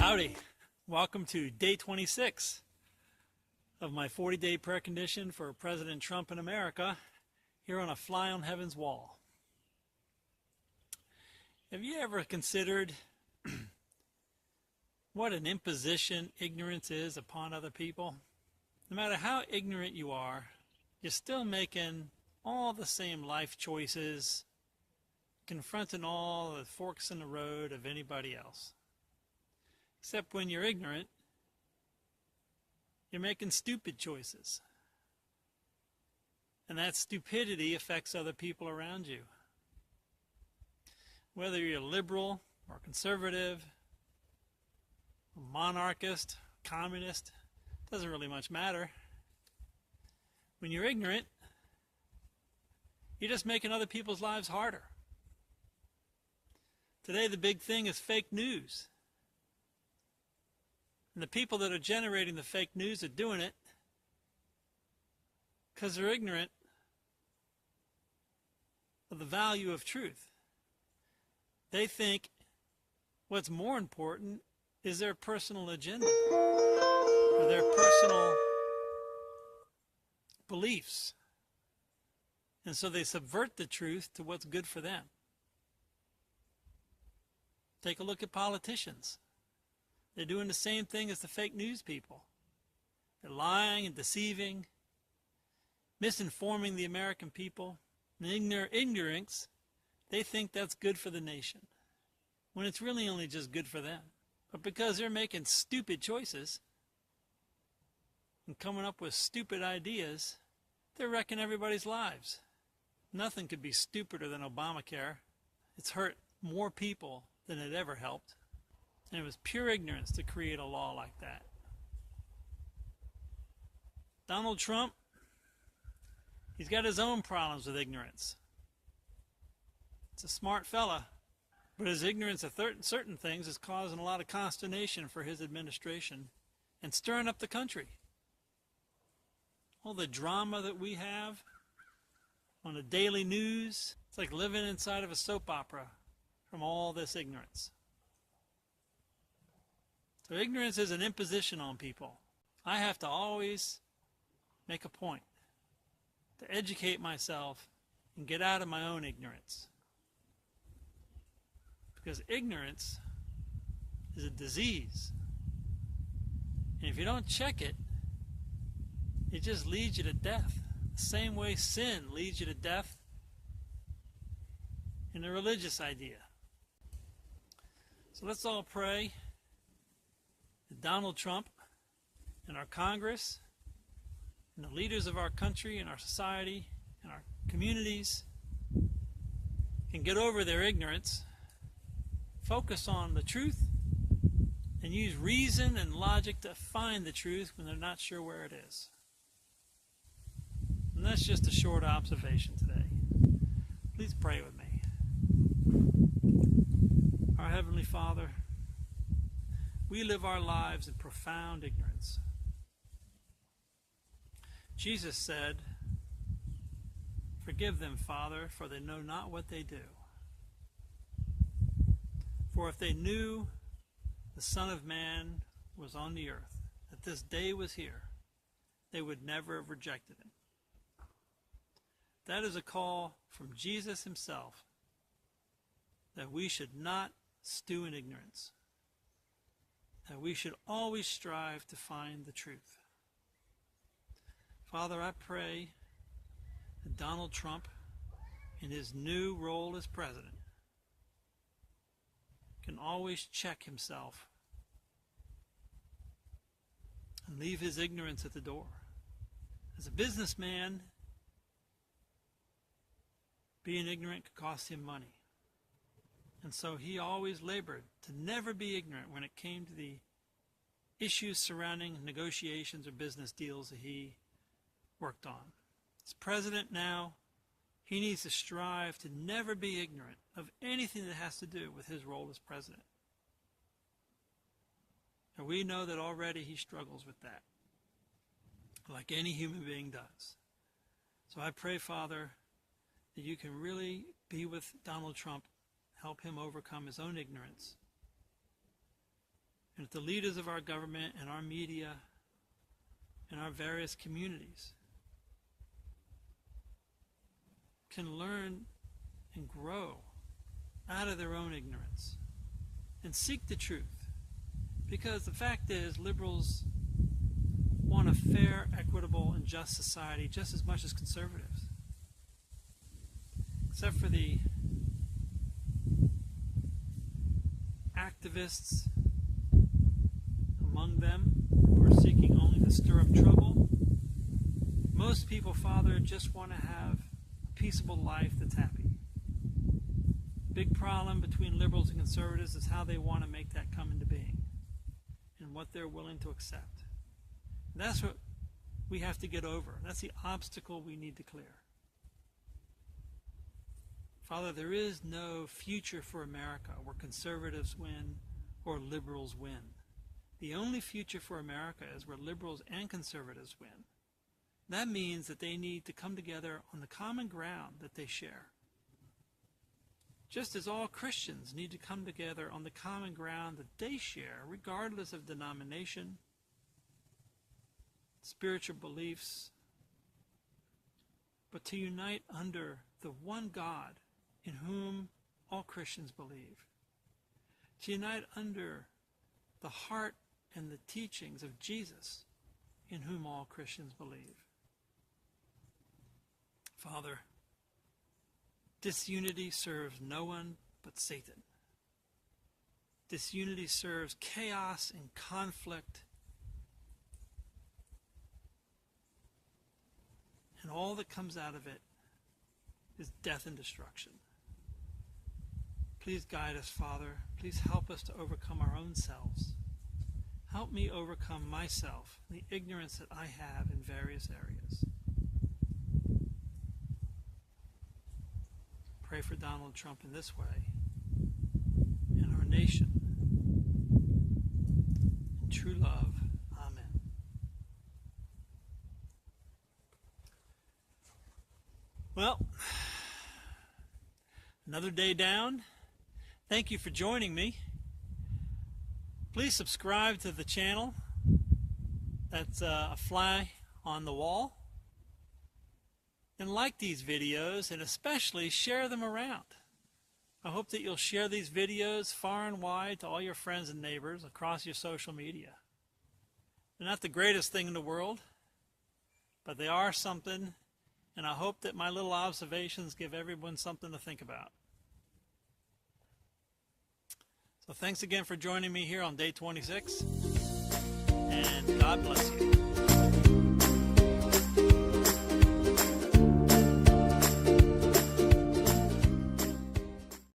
Howdy. Welcome to day 26 of my 40-day prayer condition for President Trump in America here on a fly on heaven's wall. Have you ever considered what an imposition ignorance is upon other people? No matter how ignorant you are, you're still making all the same life choices, confronting all the forks in the road of anybody else. Except when you're ignorant, you're making stupid choices. And that stupidity affects other people around you. Whether you're liberal or conservative, monarchist, communist, doesn't really much matter. When you're ignorant, you're just making other people's lives harder. Today the big thing is fake news. And the people that are generating the fake news are doing it because they're ignorant of the value of truth. They think what's more important is their personal agenda or their personal beliefs. And so they subvert the truth to what's good for them. Take a look at politicians. They're doing the same thing as the fake news people. They're lying and deceiving, misinforming the American people. And in their ignorance, they think that's good for the nation, when it's really only just good for them. But because they're making stupid choices and coming up with stupid ideas, they're wrecking everybody's lives. Nothing could be stupider than Obamacare. It's hurt more people than it ever helped. And it was pure ignorance to create a law like that. Donald Trump, he's got his own problems with ignorance. It's a smart fella, but his ignorance of certain things is causing a lot of consternation for his administration and stirring up the country. All the drama that we have on the daily news, it's like living inside of a soap opera from all this ignorance. So ignorance is an imposition on people. I have to always make a point to educate myself and get out of my own ignorance. Because ignorance is a disease. And if you don't check it, it just leads you to death. The same way sin leads you to death in the religious idea. So let's all pray that Donald Trump and our Congress and the leaders of our country and our society and our communities can get over their ignorance, focus on the truth, and use reason and logic to find the truth when they're not sure where it is. And that's just a short observation today. Please pray with me. Our Heavenly Father, we live our lives in profound ignorance. Jesus said, "Forgive them, Father, for they know not what they do." For if they knew the Son of Man was on the earth, that this day was here, they would never have rejected him. That is a call from Jesus himself, that we should not stew in ignorance, that we should always strive to find the truth. Father, I pray that Donald Trump, in his new role as president, can always check himself and leave his ignorance at the door. As a businessman, being ignorant could cost him money. And so he always labored to never be ignorant when it came to the issues surrounding negotiations or business deals that he worked on. As president now, he needs to strive to never be ignorant of anything that has to do with his role as president. And we know that already he struggles with that, like any human being does. So I pray, Father, that you can really be with Donald Trump, help him overcome his own ignorance, And if the leaders of our government and our media and our various communities can learn and grow out of their own ignorance and seek the truth. Because the fact is, liberals want a fair, equitable, and just society just as much as conservatives. Except for the activists among them who are seeking only to stir up trouble. Most people, Father, just want to have a peaceable life that's happy. Big problem between liberals and conservatives is how they want to make that come into being and what they're willing to accept. And that's what we have to get over. That's the obstacle we need to clear. Father, there is no future for America where conservatives win or liberals win. The only future for America is where liberals and conservatives win. That means that they need to come together on the common ground that they share. Just as all Christians need to come together on the common ground that they share, regardless of denomination, spiritual beliefs, but to unite under the one God in whom all Christians believe. To unite under the heart and the teachings of Jesus in whom all Christians believe. Father, disunity serves no one but Satan. Disunity serves chaos and conflict. And all that comes out of it is death and destruction. Please guide us, Father. Please help us to overcome our own selves. Help me overcome myself, the ignorance that I have in various areas. Pray for Donald Trump in this way, and our nation. In true love, amen. Well, another day down. Thank you for joining me. Please subscribe to the channel. That's a fly on the wall. And like these videos, and especially share them around. I hope that you'll share these videos far and wide to all your friends and neighbors across your social media. They're not the greatest thing in the world, but they are something, and I hope that my little observations give everyone something to think about. So thanks again for joining me here on day 26, and God bless you.